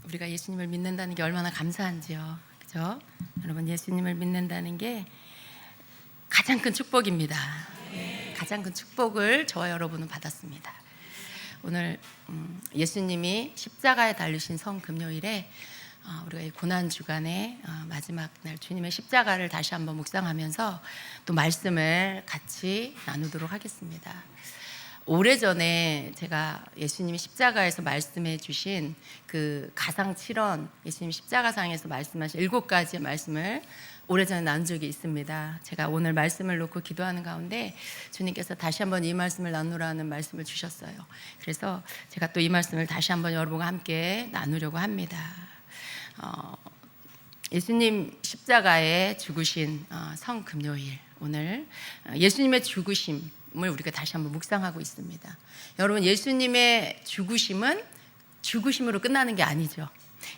우리가 예수님을 믿는다는 게 얼마나 감사한지요. 그죠? 여러분, 예수님을 믿는다는 게 가장 큰 축복입니다. 가장 큰 축복을 저와 여러분은 받았습니다. 오늘 예수님이 십자가에 달리신 성금요일에 우리가 이 고난주간의 마지막 날 주님의 십자가를 다시 한번 묵상하면서 또 말씀을 같이 나누도록 하겠습니다. 오래전에 제가 예수님이 십자가에서 말씀해 주신 그 가상칠언, 예수님 십자가상에서 말씀하신 7가지의 말씀을 오래전에 나눈 적이 있습니다. 제가 오늘 말씀을 놓고 기도하는 가운데 주님께서 다시 한번 이 말씀을 나누라는 말씀을 주셨어요. 그래서 제가 또 이 말씀을 다시 한번 여러분과 함께 나누려고 합니다. 예수님 십자가에 죽으신 성금요일, 오늘 예수님의 죽으심을 우리가 다시 한번 묵상하고 있습니다. 여러분, 예수님의 죽으심은 죽으심으로 끝나는 게 아니죠.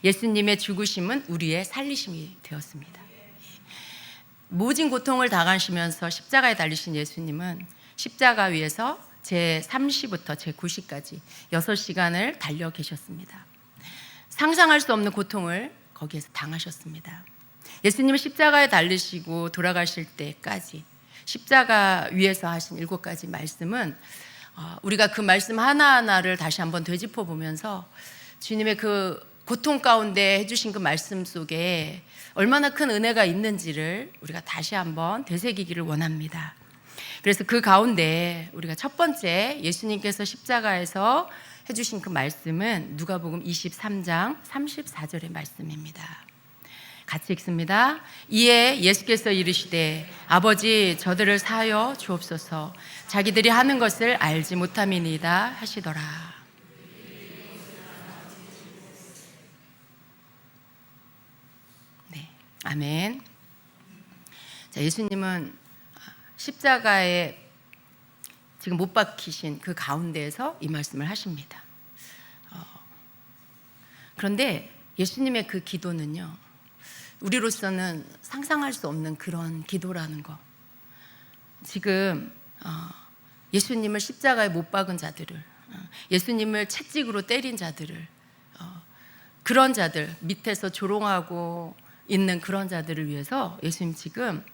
예수님의 죽으심은 우리의 살리심이 되었습니다. 모진 고통을 당하시면서 십자가에 달리신 예수님은 십자가 위에서 제3시부터 제9시까지 6시간을 달려 계셨습니다. 상상할 수 없는 고통을 거기에서 당하셨습니다. 예수님은 십자가에 달리시고 돌아가실 때까지 십자가 위에서 하신 7가지 말씀은 우리가 그 말씀 하나하나를 다시 한번 되짚어 보면서 주님의 그 고통 가운데 해주신 그 말씀 속에 얼마나 큰 은혜가 있는지를 우리가 다시 한번 되새기기를 원합니다. 그래서 그 가운데 우리가 첫 번째 예수님께서 십자가에서 해주신 그 말씀은 누가복음 23장 34절의 말씀입니다. 같이 읽습니다. 이에 예수께서 이르시되 아버지 저들을 사하여 주옵소서 자기들이 하는 것을 알지 못함이니이다 하시더라. 네, 아멘. 자, 예수님은 십자가에 지금 못 박히신 그 가운데에서 이 말씀을 하십니다. 그런데 예수님의 그 기도는요, 우리로서는 상상할 수 없는 그런 기도라는 거. 지금 예수님을 십자가에 못 박은 자들을, 예수님을 채찍으로 때린 자들을, 그런 자들, 밑에서 조롱하고 있는 그런 자들을 위해서 예수님 지금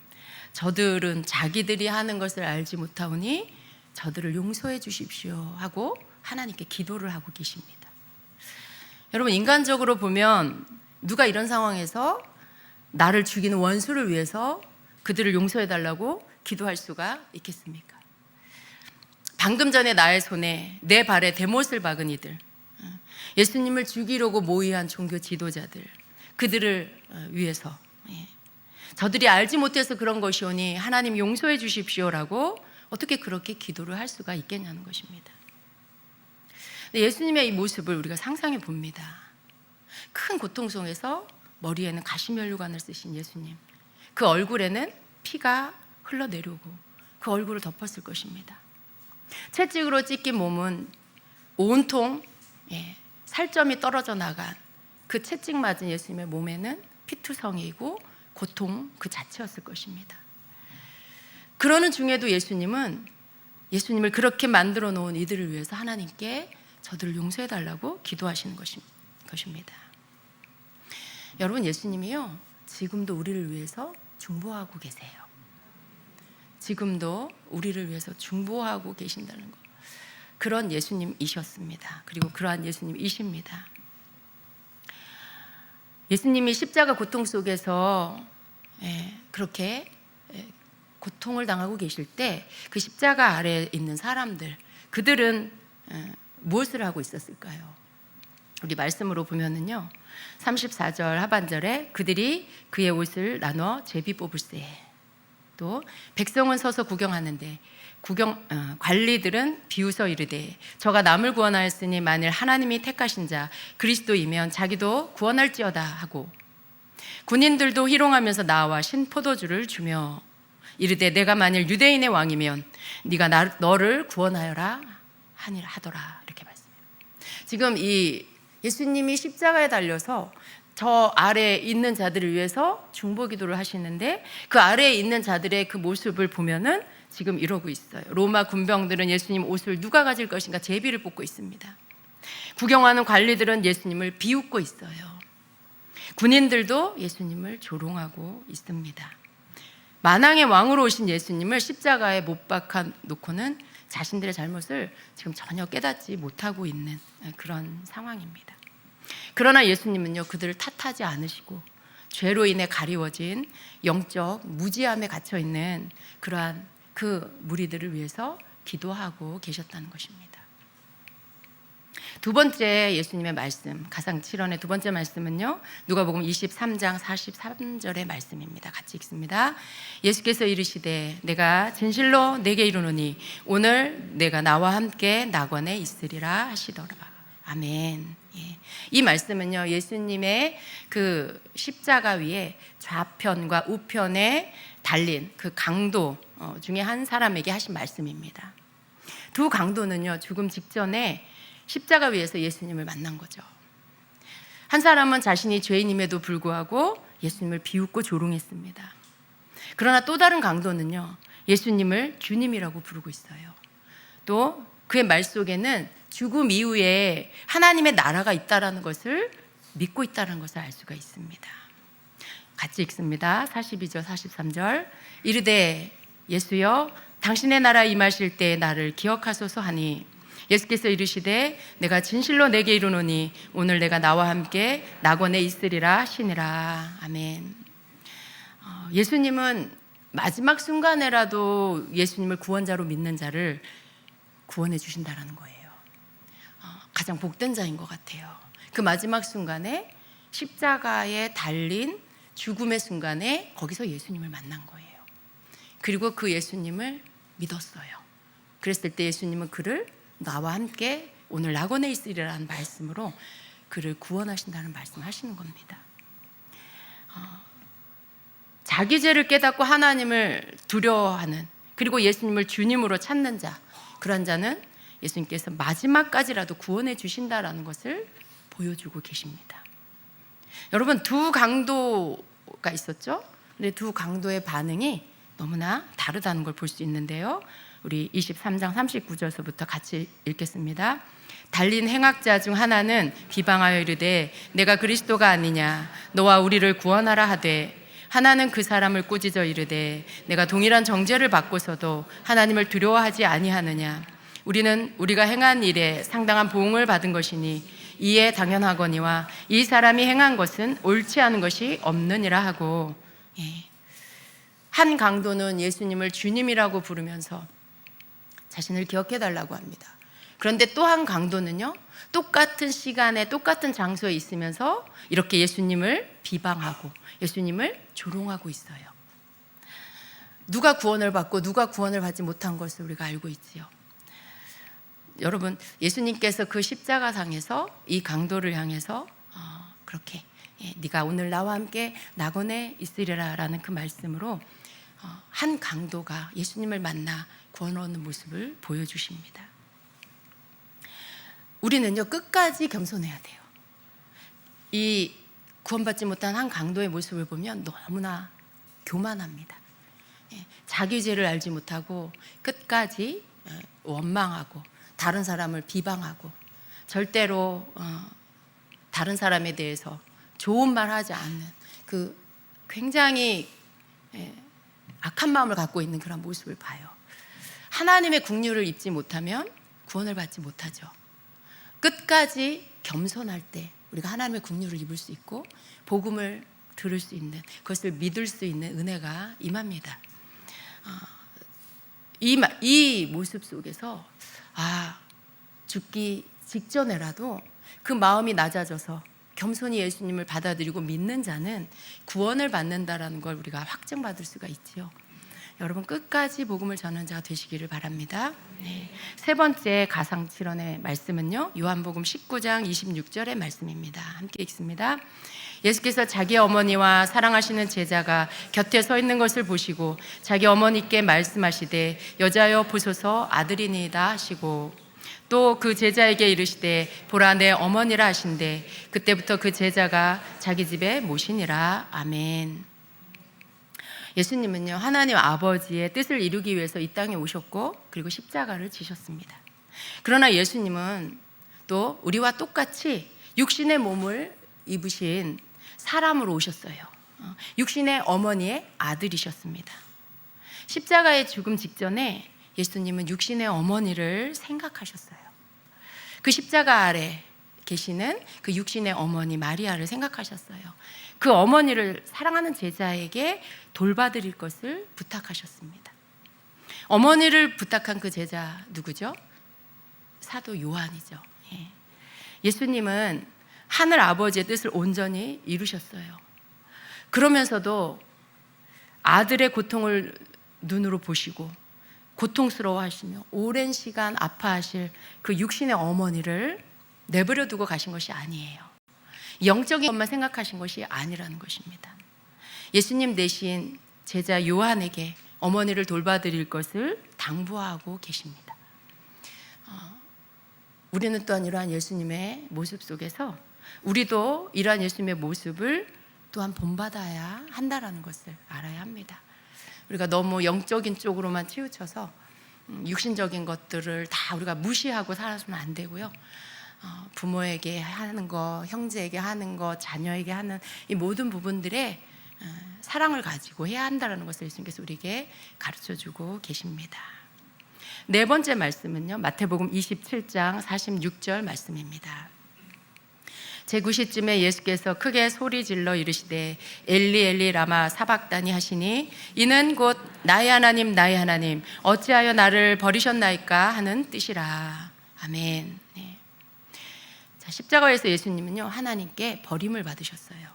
저들은 자기들이 하는 것을 알지 못하오니 저들을 용서해 주십시오 하고 하나님께 기도를 하고 계십니다. 여러분, 인간적으로 보면 누가 이런 상황에서 나를 죽이는 원수를 위해서 그들을 용서해 달라고 기도할 수가 있겠습니까? 방금 전에 나의 손에 내 발에 대못을 박은 이들, 예수님을 죽이려고 모의한 종교 지도자들, 그들을 위해서 저들이 알지 못해서 그런 것이오니 하나님 용서해 주십시오라고 어떻게 그렇게 기도를 할 수가 있겠냐는 것입니다. 예수님의 이 모습을 우리가 상상해 봅니다. 큰 고통 속에서 머리에는 가시면류관을 쓰신 예수님, 그 얼굴에는 피가 흘러내려오고 그 얼굴을 덮었을 것입니다. 채찍으로 찢긴 몸은 온통 살점이 떨어져 나간 그 채찍 맞은 예수님의 몸에는 피투성이고 고통 그 자체였을 것입니다. 그러는 중에도 예수님은 예수님을 그렇게 만들어 놓은 이들을 위해서 하나님께 저들을 용서해 달라고 기도하시는 것입니다. 여러분, 예수님이요, 지금도 우리를 위해서 중보하고 계세요. 지금도 우리를 위해서 중보하고 계신다는 것, 그런 예수님이셨습니다. 그리고 그러한 예수님이십니다. 예수님이 십자가 고통 속에서 그렇게 고통을 당하고 계실 때 그 십자가 아래에 있는 사람들, 그들은 무엇을 하고 있었을까요? 우리 말씀으로 보면은요, 34절 하반절에 그들이 그의 옷을 나눠 제비 뽑을세, 또 백성은 서서 구경하는데 관리들은 비웃어 이르되 저가 남을 구원하였으니 만일 하나님이 택하신 자 그리스도이면 자기도 구원할지어다 하고, 군인들도 희롱하면서 나와 신포도주를 주며 이르되 내가 만일 유대인의 왕이면 네가 너를 구원하여라 하더라. 이렇게 말씀해요. 지금 이 예수님이 십자가에 달려서 저 아래에 있는 자들을 위해서 중보 기도를 하시는데 그 아래에 있는 자들의 그 모습을 보면은 지금 이러고 있어요. 로마 군병들은 예수님 옷을 누가 가질 것인가 제비를 뽑고 있습니다. 구경하는 관리들은 예수님을 비웃고 있어요. 군인들도 예수님을 조롱하고 있습니다. 만왕의 왕으로 오신 예수님을 십자가에 못 박아 놓고는 자신들의 잘못을 지금 전혀 깨닫지 못하고 있는 그런 상황입니다. 그러나 예수님은요, 그들을 탓하지 않으시고 죄로 인해 가리워진 영적 무지함에 갇혀 있는 그러한 그 무리들을 위해서 기도하고 계셨다는 것입니다. 두 번째 예수님의 말씀, 가상칠언의 두 번째 말씀은요, 누가복음 23장 43절의 말씀입니다. 같이 읽습니다. 예수께서 이르시되 내가 진실로 내게 이르노니 오늘 내가 나와 함께 낙원에 있으리라 하시더라. 아멘. 예. 이 말씀은요, 예수님의 그 십자가 위에 좌편과 우편에 달린 그 강도 중에 한 사람에게 하신 말씀입니다. 두 강도는요, 죽음 직전에 십자가 위에서 예수님을 만난 거죠. 한 사람은 자신이 죄인임에도 불구하고 예수님을 비웃고 조롱했습니다. 그러나 또 다른 강도는요, 예수님을 주님이라고 부르고 있어요. 또 그의 말 속에는 죽음 이후에 하나님의 나라가 있다라는 것을 믿고 있다는 것을 알 수가 있습니다. 같이 읽습니다. 42절 43절. 이르되 예수여 당신의 나라 임하실 때 나를 기억하소서 하니 예수께서 이르시되 내가 진실로 내게 이르노니 오늘 내가 나와 함께 낙원에 있으리라 하시니라. 아멘. 예수님은 마지막 순간에라도 예수님을 구원자로 믿는 자를 구원해 주신다라는 거예요. 가장 복된 자인 것 같아요. 그 마지막 순간에 십자가에 달린 죽음의 순간에 거기서 예수님을 만난 거예요. 그리고 그 예수님을 믿었어요. 그랬을 때 예수님은 그를 나와 함께 오늘 낙원에 있으리라는 말씀으로 그를 구원하신다는 말씀을 하시는 겁니다. 자기 죄를 깨닫고 하나님을 두려워하는, 그리고 예수님을 주님으로 찾는 자, 그런 자는 예수님께서 마지막까지라도 구원해 주신다라는 것을 보여주고 계십니다. 여러분, 두 강도가 있었죠? 근데 두 강도의 반응이 너무나 다르다는 걸 볼 수 있는데요, 우리 23장 39절서부터 같이 읽겠습니다. 달린 행악자 중 하나는 비방하여 이르되 내가 그리스도가 아니냐 너와 우리를 구원하라 하되, 하나는 그 사람을 꾸짖어 이르되 내가 동일한 정죄를 받고서도 하나님을 두려워하지 아니하느냐 우리는 우리가 행한 일에 상당한 보응을 받은 것이니 이에 당연하거니와 이 사람이 행한 것은 옳지 않은 것이 없느니라 하고, 한 강도는 예수님을 주님이라고 부르면서 자신을 기억해 달라고 합니다. 그런데 또 한 강도는요, 똑같은 시간에 똑같은 장소에 있으면서 이렇게 예수님을 비방하고 예수님을 조롱하고 있어요. 누가 구원을 받고 누가 구원을 받지 못한 것을 우리가 알고 있지요. 여러분, 예수님께서 그 십자가상에서 이 강도를 향해서 그렇게 네가 오늘 나와 함께 낙원에 있으리라 라는 그 말씀으로 한 강도가 예수님을 만나 구원 얻는 모습을 보여주십니다. 우리는요, 끝까지 겸손해야 돼요. 이 구원받지 못한 한 강도의 모습을 보면 너무나 교만합니다. 자기 죄를 알지 못하고 끝까지 원망하고 다른 사람을 비방하고 절대로 다른 사람에 대해서 좋은 말 하지 않는 그 굉장히 악한 마음을 갖고 있는 그런 모습을 봐요. 하나님의 긍휼을 입지 못하면 구원을 받지 못하죠. 끝까지 겸손할 때 우리가 하나님의 긍휼을 입을 수 있고 복음을 들을 수 있는, 그것을 믿을 수 있는 은혜가 임합니다. 이 모습 속에서 죽기 직전에라도 그 마음이 낮아져서 겸손히 예수님을 받아들이고 믿는 자는 구원을 받는다라는 걸 우리가 확증받을 수가 있지요. 여러분, 끝까지 복음을 전하는 자가 되시기를 바랍니다. 세 번째 가상칠언의 말씀은요, 요한복음 19장 26절의 말씀입니다. 함께 읽습니다. 예수께서 자기 어머니와 사랑하시는 제자가 곁에 서 있는 것을 보시고 자기 어머니께 말씀하시되 여자여 보소서 아들이니이다 하시고, 또 그 제자에게 이르시되 보라 내 어머니라 하신대 그때부터 그 제자가 자기 집에 모시니라. 아멘. 예수님은요, 하나님 아버지의 뜻을 이루기 위해서 이 땅에 오셨고 그리고 십자가를 지셨습니다. 그러나 예수님은 또 우리와 똑같이 육신의 몸을 입으신 사람으로 오셨어요. 육신의 어머니의 아들이셨습니다. 십자가의 죽음 직전에 예수님은 육신의 어머니를 생각하셨어요. 그 십자가 아래 계시는 그 육신의 어머니 마리아를 생각하셨어요. 그 어머니를 사랑하는 제자에게 돌봐드릴 것을 부탁하셨습니다. 어머니를 부탁한 그 제자 누구죠? 사도 요한이죠. 예수님은 하늘 아버지의 뜻을 온전히 이루셨어요. 그러면서도 아들의 고통을 눈으로 보시고 고통스러워하시며 오랜 시간 아파하실 그 육신의 어머니를 내버려 두고 가신 것이 아니에요. 영적인 것만 생각하신 것이 아니라는 것입니다. 예수님 대신 제자 요한에게 어머니를 돌봐드릴 것을 당부하고 계십니다. 우리는 또한 이러한 예수님의 모습 속에서 우리도 이러한 예수님의 모습을 또한 본받아야 한다는 것을 알아야 합니다. 우리가 너무 영적인 쪽으로만 치우쳐서 육신적인 것들을 다 우리가 무시하고 살아서는 안 되고요. 부모에게 하는 거, 형제에게 하는 거, 자녀에게 하는 이 모든 부분들에 사랑을 가지고 해야 한다는 것을 예수님께서 우리에게 가르쳐주고 계십니다. 네 번째 말씀은요, 마태복음 27장 46절 말씀입니다. 제9시쯤에 예수께서 크게 소리질러 이르시되 엘리 엘리 라마 사박다니 하시니 이는 곧 나의 하나님 나의 하나님 어찌하여 나를 버리셨나이까 하는 뜻이라. 아멘. 네. 자, 십자가에서 예수님은요 하나님께 버림을 받으셨어요.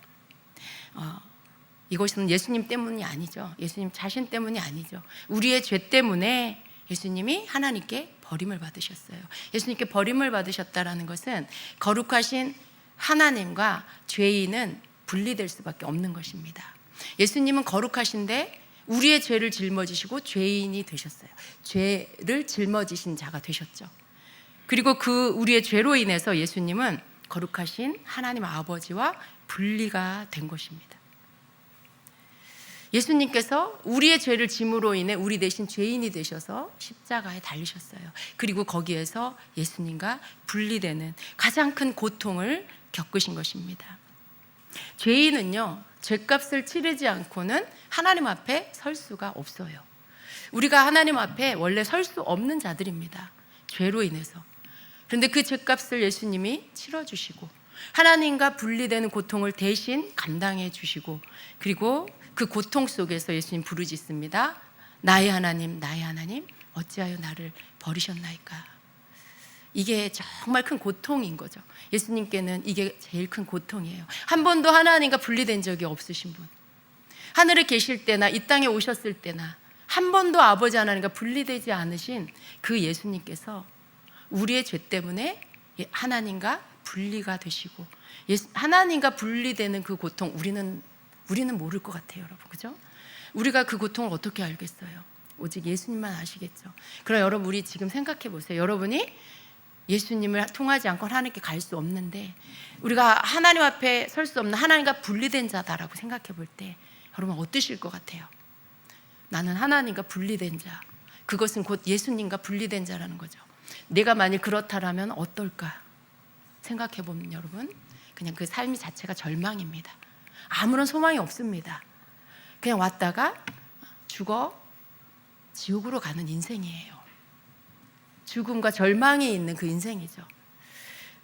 이것은 예수님 때문이 아니죠. 예수님 자신 때문이 아니죠. 우리의 죄 때문에 예수님이 하나님께 버림을 받으셨어요. 예수님께 버림을 받으셨다라는 것은 거룩하신 하나님과 죄인은 분리될 수밖에 없는 것입니다. 예수님은 거룩하신데 우리의 죄를 짊어지시고 죄인이 되셨어요. 죄를 짊어지신 자가 되셨죠. 그리고 그 우리의 죄로 인해서 예수님은 거룩하신 하나님 아버지와 분리가 된 것입니다. 예수님께서 우리의 죄를 짐으로 인해 우리 대신 죄인이 되셔서 십자가에 달리셨어요. 그리고 거기에서 예수님과 분리되는 가장 큰 고통을 겪으신 것입니다. 죄인은요, 죄값을 치르지 않고는 하나님 앞에 설 수가 없어요. 우리가 하나님 앞에 원래 설 수 없는 자들입니다. 죄로 인해서. 그런데 그 죄값을 예수님이 치러주시고 하나님과 분리되는 고통을 대신 감당해 주시고 그리고 그 고통 속에서 예수님 부르짖습니다. 나의 하나님 나의 하나님 어찌하여 나를 버리셨나이까. 이게 정말 큰 고통인 거죠. 예수님께는 이게 제일 큰 고통이에요. 한 번도 하나님과 분리된 적이 없으신 분, 하늘에 계실 때나 이 땅에 오셨을 때나 한 번도 아버지 하나님과 분리되지 않으신 그 예수님께서 우리의 죄 때문에 하나님과 분리가 되시고 하나님과 분리되는 그 고통 우리는 모를 것 같아요, 여러분. 그죠? 우리가 그 고통을 어떻게 알겠어요? 오직 예수님만 아시겠죠. 그럼 여러분 우리 지금 생각해 보세요. 여러분이 예수님을 통하지 않고 하나님께 갈 수 없는데 우리가 하나님 앞에 설 수 없는 하나님과 분리된 자다라고 생각해 볼 때 여러분 어떠실 것 같아요? 나는 하나님과 분리된 자, 그것은 곧 예수님과 분리된 자라는 거죠. 내가 만일 그렇다라면 어떨까 생각해 보면 여러분 그냥 그 삶 자체가 절망입니다. 아무런 소망이 없습니다. 그냥 왔다가 죽어 지옥으로 가는 인생이에요. 죽음과 절망이 있는 그 인생이죠.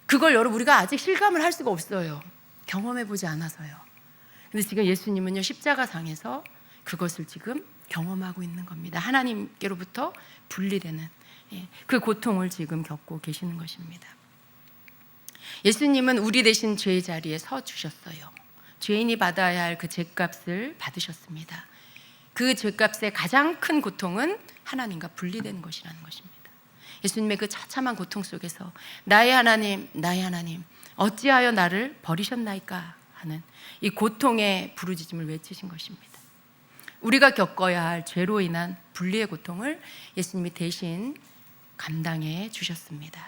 그걸 여러분 우리가 아직 실감을 할 수가 없어요. 경험해 보지 않아서요. 근데 지금 예수님은요 십자가상에서 그것을 지금 경험하고 있는 겁니다. 하나님께로부터 분리되는 그 고통을 지금 겪고 계시는 것입니다. 예수님은 우리 대신 죄의 자리에 서 주셨어요. 죄인이 받아야 할 그 죄값을 받으셨습니다. 그 죄값의 가장 큰 고통은 하나님과 분리되는 것이라는 것입니다. 예수님의 그 처참한 고통 속에서 나의 하나님 나의 하나님 어찌하여 나를 버리셨나이까 하는 이 고통의 부르짖음을 외치신 것입니다. 우리가 겪어야 할 죄로 인한 분리의 고통을 예수님이 대신 감당해 주셨습니다.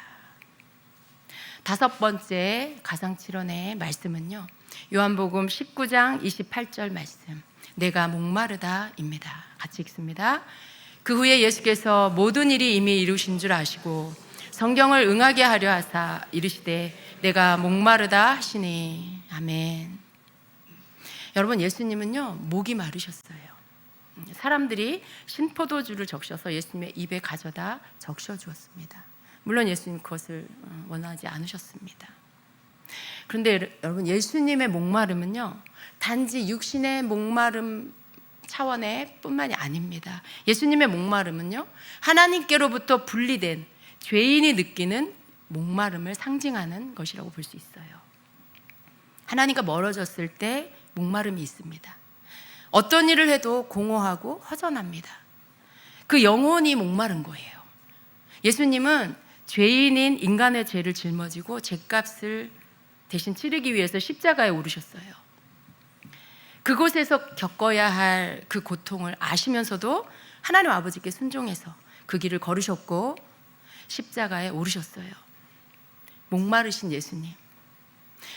다섯 번째 가상칠언의 말씀은요, 요한복음 19장 28절 말씀, 내가 목마르다입니다. 같이 읽습니다. 그 후에 예수께서 모든 일이 이미 이루신 줄 아시고 성경을 응하게 하려 하사 이르시되 내가 목마르다 하시니. 아멘. 여러분, 예수님은요 목이 마르셨어요. 사람들이 신포도주를 적셔서 예수님의 입에 가져다 적셔 주었습니다. 물론 예수님 그것을 원하지 않으셨습니다. 그런데 여러분, 예수님의 목마름은요 단지 육신의 목마름 차원의 뿐만이 아닙니다. 예수님의 목마름은요 하나님께로부터 분리된 죄인이 느끼는 목마름을 상징하는 것이라고 볼 수 있어요. 하나님과 멀어졌을 때 목마름이 있습니다. 어떤 일을 해도 공허하고 허전합니다. 그 영혼이 목마른 거예요. 예수님은 죄인인 인간의 죄를 짊어지고 죄값을 대신 치르기 위해서 십자가에 오르셨어요. 그곳에서 겪어야 할 그 고통을 아시면서도 하나님 아버지께 순종해서 그 길을 걸으셨고 십자가에 오르셨어요. 목마르신 예수님,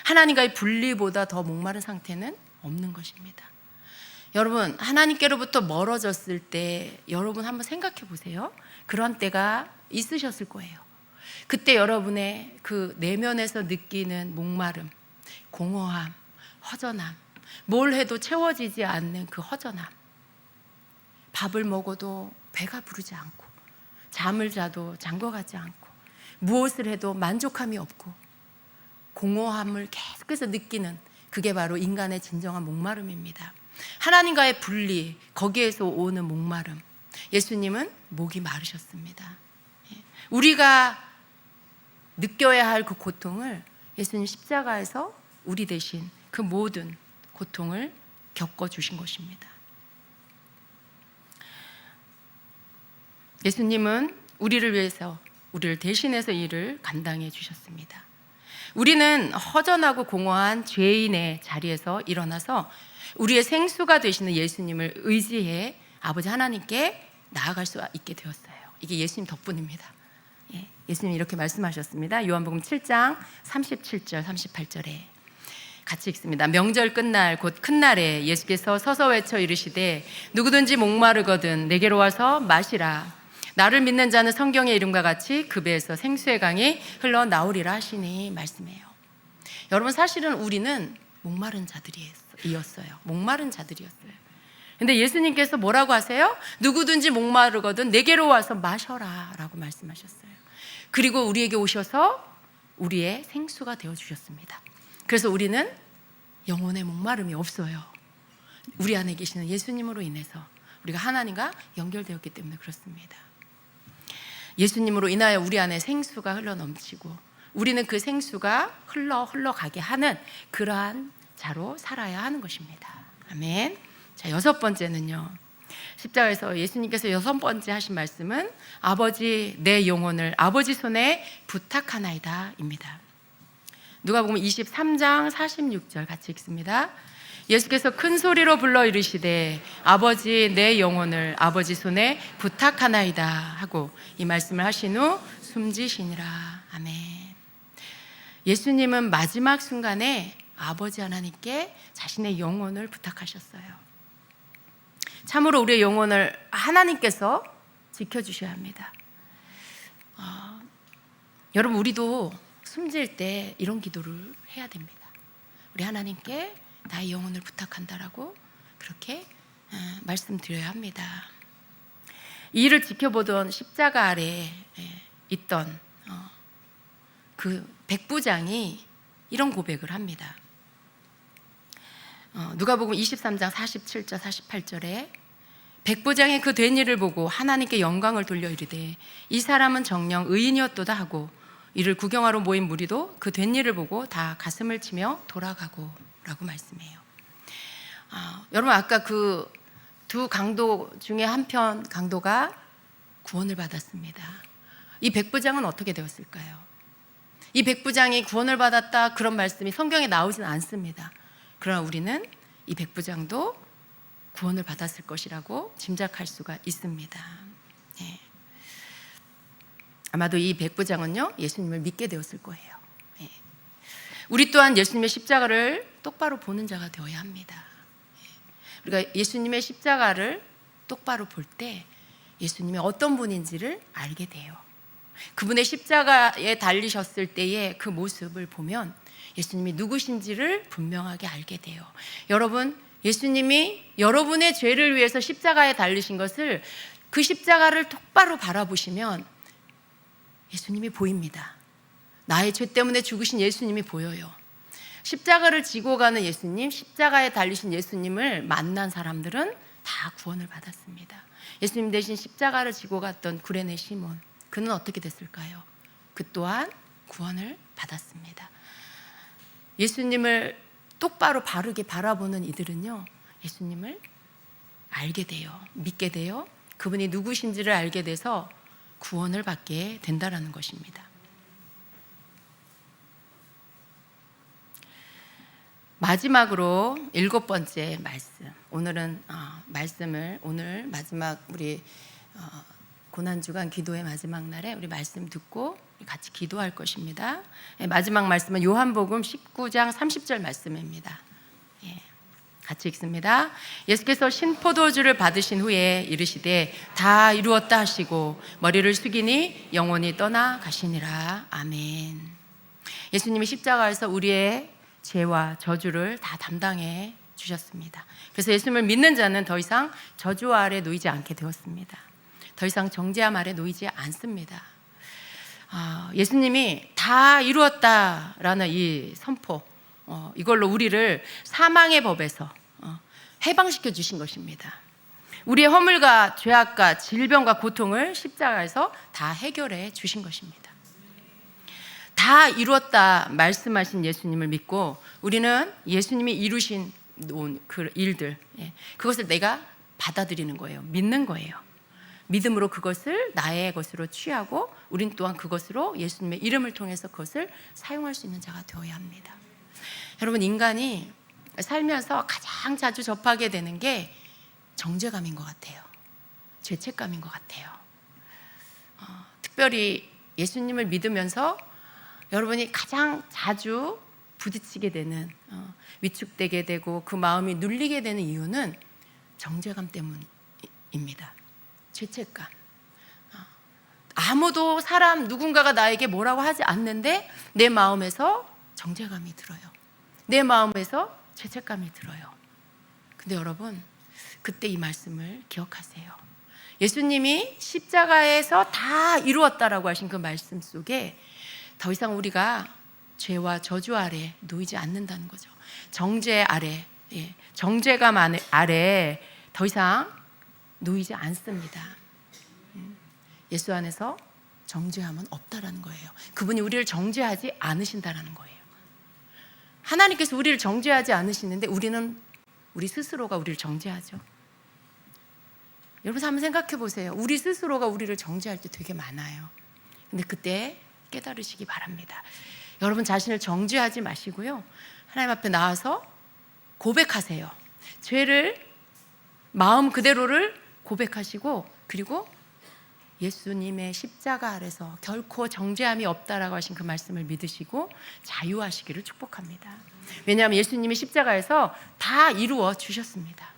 하나님과의 분리보다 더 목마른 상태는 없는 것입니다. 여러분, 하나님께로부터 멀어졌을 때 여러분 한번 생각해 보세요. 그런 때가 있으셨을 거예요. 그때 여러분의 그 내면에서 느끼는 목마름, 공허함, 허전함, 뭘 해도 채워지지 않는 그 허전함, 밥을 먹어도 배가 부르지 않고, 잠을 자도 잠궈가지 않고, 무엇을 해도 만족함이 없고, 공허함을 계속해서 느끼는, 그게 바로 인간의 진정한 목마름입니다. 하나님과의 분리, 거기에서 오는 목마름. 예수님은 목이 마르셨습니다. 우리가 느껴야 할 그 고통을 예수님 십자가에서 우리 대신 그 모든 고통을 겪어주신 것입니다. 예수님은 우리를 위해서, 우리를 대신해서 이 일을 감당해 주셨습니다. 우리는 허전하고 공허한 죄인의 자리에서 일어나서 우리의 생수가 되시는 예수님을 의지해 아버지 하나님께 나아갈 수 있게 되었어요. 이게 예수님 덕분입니다. 예수님이 이렇게 말씀하셨습니다. 요한복음 7장 37절 38절에 같이 읽습니다. 명절 끝날 곧 큰 날에 예수께서 서서 외쳐 이르시되 누구든지 목마르거든 내게로 와서 마시라. 나를 믿는 자는 성경의 이름과 같이 그 배에서 생수의 강이 흘러나오리라 하시니 말씀해요. 여러분, 사실은 우리는 목마른 자들이었어요. 목마른 자들이었어요. 근데 예수님께서 뭐라고 하세요? 누구든지 목마르거든 내게로 와서 마셔라 라고 말씀하셨어요. 그리고 우리에게 오셔서 우리의 생수가 되어주셨습니다. 그래서 우리는 영혼의 목마름이 없어요. 우리 안에 계시는 예수님으로 인해서 우리가 하나님과 연결되었기 때문에 그렇습니다. 예수님으로 인하여 우리 안에 생수가 흘러넘치고 우리는 그 생수가 흘러가게 하는 그러한 자로 살아야 하는 것입니다. 아멘. 자, 6번째는요. 십자가에서 예수님께서 6번째 하신 말씀은 아버지 내 영혼을 아버지 손에 부탁하나이다 입니다. 누가복음 23장 46절 같이 읽습니다. 예수께서 큰 소리로 불러 이르시되 아버지 내 영혼을 아버지 손에 부탁하나이다 하고 이 말씀을 하신 후 숨지시니라. 아멘. 예수님은 마지막 순간에 아버지 하나님께 자신의 영혼을 부탁하셨어요. 참으로 우리의 영혼을 하나님께서 지켜주셔야 합니다. 여러분, 우리도 숨질 때 이런 기도를 해야 됩니다. 우리 하나님께 나의 영혼을 부탁한다라고 그렇게 말씀드려야 합니다. 이 일을 지켜보던 십자가 아래에 있던 그 백부장이 이런 고백을 합니다. 누가복음 23장 47절 48절에 백부장이 그 된 일을 보고 하나님께 영광을 돌려 이르되 이 사람은 정녕 의인이었도다 하고 이를 구경하러 모인 무리도 그 된 일을 보고 다 가슴을 치며 돌아가고 라고 말씀해요. 여러분, 아까 그 두 강도 중에 한편 강도가 구원을 받았습니다. 이 백부장은 어떻게 되었을까요? 이 백부장이 구원을 받았다 그런 말씀이 성경에 나오지는 않습니다. 그러나 우리는 이 백부장도 구원을 받았을 것이라고 짐작할 수가 있습니다. 예. 아마도 이 백부장은요 예수님을 믿게 되었을 거예요. 예. 우리 또한 예수님의 십자가를 똑바로 보는 자가 되어야 합니다. 예. 우리가 예수님의 십자가를 똑바로 볼 때 예수님이 어떤 분인지를 알게 돼요. 그분의 십자가에 달리셨을 때의 그 모습을 보면 예수님이 누구신지를 분명하게 알게 돼요. 여러분, 예수님이 여러분의 죄를 위해서 십자가에 달리신 것을, 그 십자가를 똑바로 바라보시면 예수님이 보입니다. 나의 죄 때문에 죽으신 예수님이 보여요. 십자가를 지고 가는 예수님, 십자가에 달리신 예수님을 만난 사람들은 다 구원을 받았습니다. 예수님 대신 십자가를 지고 갔던 구레네 시몬, 그는 어떻게 됐을까요? 그 또한 구원을 받았습니다. 예수님을 똑바로 바르게 바라보는 이들은요, 예수님을 알게 돼요. 믿게 돼요. 그분이 누구신지를 알게 돼서 구원을 받게 된다는 것입니다. 마지막으로 7번째 말씀. 오늘은 말씀을, 오늘 마지막 우리 고난주간 기도의 마지막 날에 우리 말씀 듣고 같이 기도할 것입니다. 마지막 말씀은 요한복음 19장 30절 말씀입니다. 같이 읽습니다. 예수께서 신포도주를 받으신 후에 이르시되 다 이루었다 하시고 머리를 숙이니 영혼이 떠나 가시니라. 아멘. 예수님이 십자가에서 우리의 죄와 저주를 다 담당해 주셨습니다. 그래서 예수님을 믿는 자는 더 이상 저주 아래 놓이지 않게 되었습니다. 더 이상 정죄함 아래 놓이지 않습니다. 예수님이 다 이루었다라는 이 선포, 이걸로 우리를 사망의 법에서 해방시켜 주신 것입니다. 우리의 허물과 죄악과 질병과 고통을 십자가에서 다 해결해 주신 것입니다. 다 이루었다 말씀하신 예수님을 믿고 우리는 예수님이 이루신 그 일들, 그것을 내가 받아들이는 거예요. 믿는 거예요. 믿음으로 그것을 나의 것으로 취하고 우린 또한 그것으로 예수님의 이름을 통해서 그것을 사용할 수 있는 자가 되어야 합니다. 여러분, 인간이 살면서 가장 자주 접하게 되는 게 정죄감인 것 같아요. 죄책감인 것 같아요. 특별히 예수님을 믿으면서 여러분이 가장 자주 부딪히게 되는, 위축되게 되고 그 마음이 눌리게 되는 이유는 정죄감 때문입니다. 죄책감. 아무도 사람 누군가가 나에게 뭐라고 하지 않는데 내 마음에서 정죄감이 들어요. 내 마음에서 죄책감이 들어요. 근데 여러분, 그때 이 말씀을 기억하세요. 예수님이 십자가에서 다 이루었다라고 하신 그 말씀 속에 더 이상 우리가 죄와 저주 아래 놓이지 않는다는 거죠. 정죄 아래, 정죄감 아래 더 이상 놓이지 않습니다. 예수 안에서 정죄함은 없다라는 거예요. 그분이 우리를 정죄하지 않으신다라는 거예요. 하나님께서 우리를 정죄하지 않으시는데 우리는 우리 스스로가 우리를 정죄하죠. 여러분 한번 생각해 보세요. 우리 스스로가 우리를 정죄할 때 되게 많아요. 근데 그때 깨달으시기 바랍니다. 여러분 자신을 정죄하지 마시고요, 하나님 앞에 나와서 고백하세요. 죄를, 마음 그대로를 고백하시고, 그리고 예수님의 십자가 아래서 결코 정죄함이 없다라고 하신 그 말씀을 믿으시고 자유하시기를 축복합니다. 왜냐하면 예수님이 십자가에서 다 이루어 주셨습니다.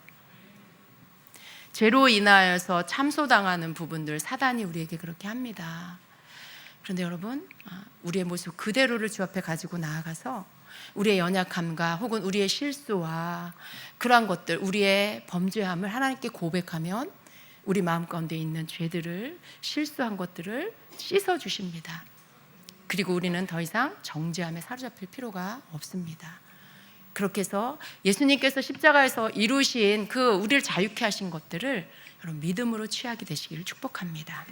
죄로 인하여서 참소당하는 부분들, 사단이 우리에게 그렇게 합니다. 그런데 여러분, 우리의 모습 그대로를 주 앞에 가지고 나아가서 우리의 연약함과 혹은 우리의 실수와 그러한 것들, 우리의 범죄함을 하나님께 고백하면 우리 마음 가운데 있는 죄들을, 실수한 것들을 씻어주십니다. 그리고 우리는 더 이상 정죄함에 사로잡힐 필요가 없습니다. 그렇게 해서 예수님께서 십자가에서 이루신 그 우리를 자유케 하신 것들을 여러분 믿음으로 취하게 되시기를 축복합니다.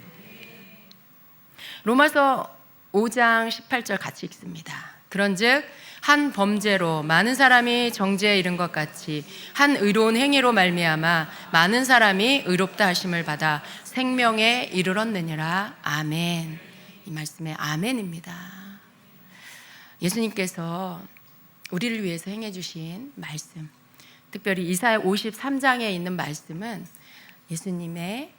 로마서 5장 18절 같이 읽습니다. 그런즉 한 범죄로 많은 사람이 정죄에 이른 것 같이 한 의로운 행위로 말미암아 많은 사람이 의롭다 하심을 받아 생명에 이르렀느니라. 아멘. 이 말씀에 아멘입니다. 예수님께서 우리를 위해서 행해 주신 말씀, 특별히 이사야 53장에 있는 말씀은 예수님의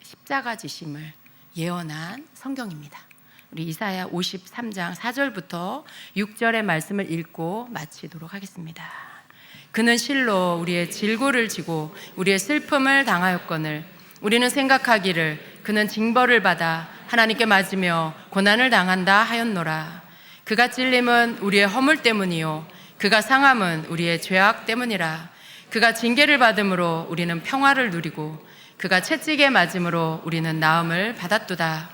십자가 지심을 예언한 성경입니다. 우리 이사야 53장 4절부터 6절의 말씀을 읽고 마치도록 하겠습니다. 그는 실로 우리의 질고를 지고 우리의 슬픔을 당하였거늘 우리는 생각하기를 그는 징벌을 받아 하나님께 맞으며 고난을 당한다 하였노라. 그가 찔림은 우리의 허물 때문이요 그가 상함은 우리의 죄악 때문이라. 그가 징계를 받음으로 우리는 평화를 누리고 그가 채찍에 맞음으로 우리는 나음을 받았도다.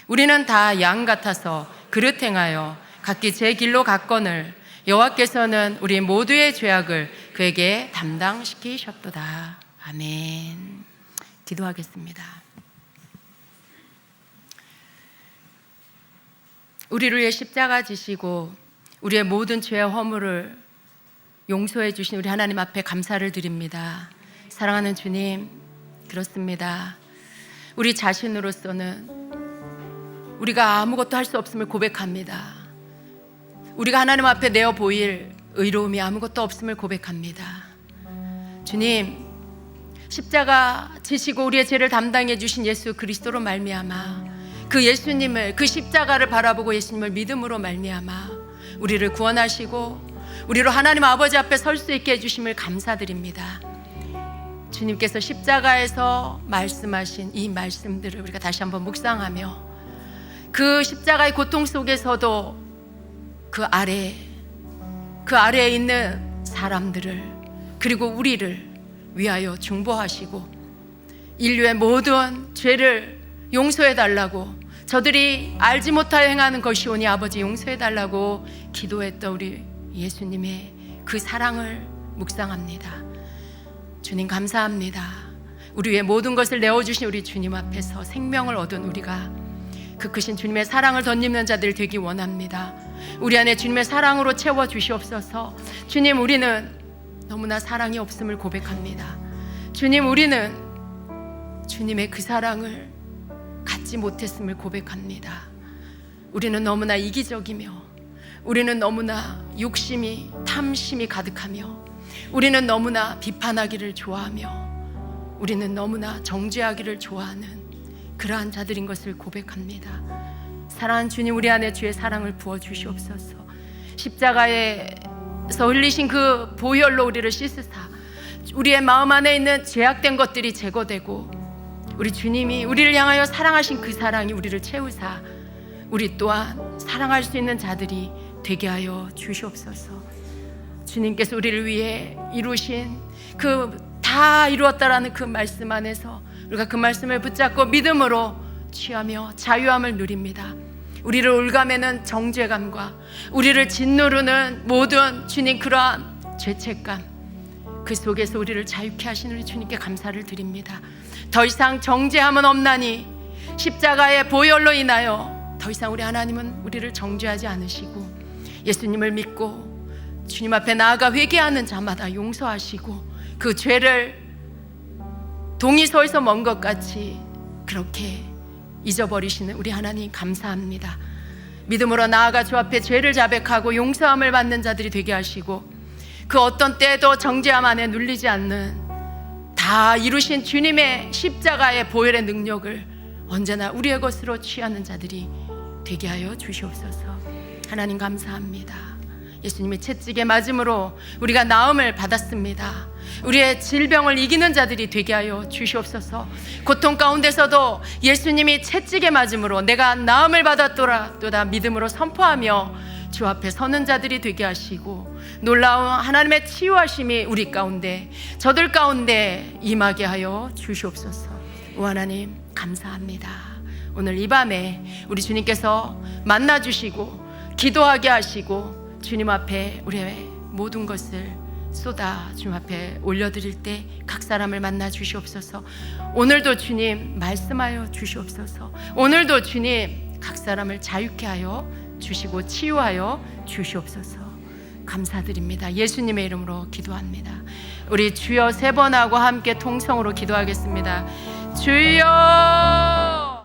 우리는 다 양 같아서 그릇 행하여 각기 제 길로 갔거늘 여호와께서는 우리 모두의 죄악을 그에게 담당시키셨도다. 아멘. 기도하겠습니다. 우리를 위해 십자가 지시고 우리의 모든 죄와 허물을 용서해 주신 우리 하나님 앞에 감사를 드립니다. 사랑하는 주님, 그렇습니다. 우리 자신으로서는 우리가 아무것도 할 수 없음을 고백합니다. 우리가 하나님 앞에 내어 보일 의로움이 아무것도 없음을 고백합니다. 주님, 십자가 지시고 우리의 죄를 담당해 주신 예수 그리스도로 말미암아 그 예수님을, 그 십자가를 바라보고 예수님을 믿음으로 말미암아 우리를 구원하시고 우리로 하나님 아버지 앞에 설 수 있게 해주심을 감사드립니다. 주님께서 십자가에서 말씀하신 이 말씀들을 우리가 다시 한번 묵상하며 그 십자가의 고통 속에서도 그 아래에 있는 사람들을 그리고 우리를 위하여 중보하시고 인류의 모든 죄를 용서해달라고, 저들이 알지 못하여 행하는 것이오니 아버지 용서해달라고 기도했던 우리 예수님의 그 사랑을 묵상합니다. 주님 감사합니다. 우리 위해 모든 것을 내어주신 우리 주님 앞에서 생명을 얻은 우리가 그 크신 주님의 사랑을 덧입는 자들 되기 원합니다. 우리 안에 주님의 사랑으로 채워주시옵소서. 주님, 우리는 너무나 사랑이 없음을 고백합니다. 주님, 우리는 주님의 그 사랑을 갖지 못했음을 고백합니다. 우리는 너무나 이기적이며 우리는 너무나 욕심이, 탐심이 가득하며 우리는 너무나 비판하기를 좋아하며 우리는 너무나 정죄하기를 좋아하는 그러한 자들인 것을 고백합니다. 사랑하는 주님, 우리 안에 주의 사랑을 부어주시옵소서. 십자가에서 흘리신 그 보혈로 우리를 씻으사 우리의 마음 안에 있는 죄악된 것들이 제거되고 우리 주님이 우리를 향하여 사랑하신 그 사랑이 우리를 채우사 우리 또한 사랑할 수 있는 자들이 되게 하여 주시옵소서. 주님께서 우리를 위해 이루신 그 다 이루었다라는 그 말씀 안에서 우리가 그 말씀을 붙잡고 믿음으로 취하며 자유함을 누립니다. 우리를 올가매는 정죄감과 우리를 짓누르는 모든 주님 그러한 죄책감, 그 속에서 우리를 자유케 하시는 우리 주님께 감사를 드립니다. 더 이상 정죄함은 없나니 십자가의 보혈로 인하여 더 이상 우리 하나님은 우리를 정죄하지 않으시고 예수님을 믿고 주님 앞에 나아가 회개하는 자마다 용서하시고 그 죄를 동이서에서 먼 것 같이 그렇게 잊어버리시는 우리 하나님 감사합니다. 믿음으로 나아가 주 앞에 죄를 자백하고 용서함을 받는 자들이 되게 하시고 그 어떤 때도 정죄함 안에 눌리지 않는 다 이루신 주님의 십자가의 보혈의 능력을 언제나 우리의 것으로 취하는 자들이 되게 하여 주시옵소서. 하나님 감사합니다. 예수님의 채찍에 맞음으로 우리가 나음을 받았습니다. 우리의 질병을 이기는 자들이 되게 하여 주시옵소서. 고통 가운데서도 예수님이 채찍에 맞음으로 내가 나음을 받았도다 또다 믿음으로 선포하며 주 앞에 서는 자들이 되게 하시고 놀라운 하나님의 치유하심이 우리 가운데 저들 가운데 임하게 하여 주시옵소서. 오 하나님 감사합니다. 오늘 이 밤에 우리 주님께서 만나주시고 기도하게 하시고 주님 앞에 우리의 모든 것을 쏟아 주님 앞에 올려드릴 때 각 사람을 만나 주시옵소서. 오늘도 주님 말씀하여 주시옵소서. 오늘도 주님 각 사람을 자유케 하여 주시고 치유하여 주시옵소서. 감사드립니다. 예수님의 이름으로 기도합니다. 우리 주여 3번 하고 함께 통성으로 기도하겠습니다. 주여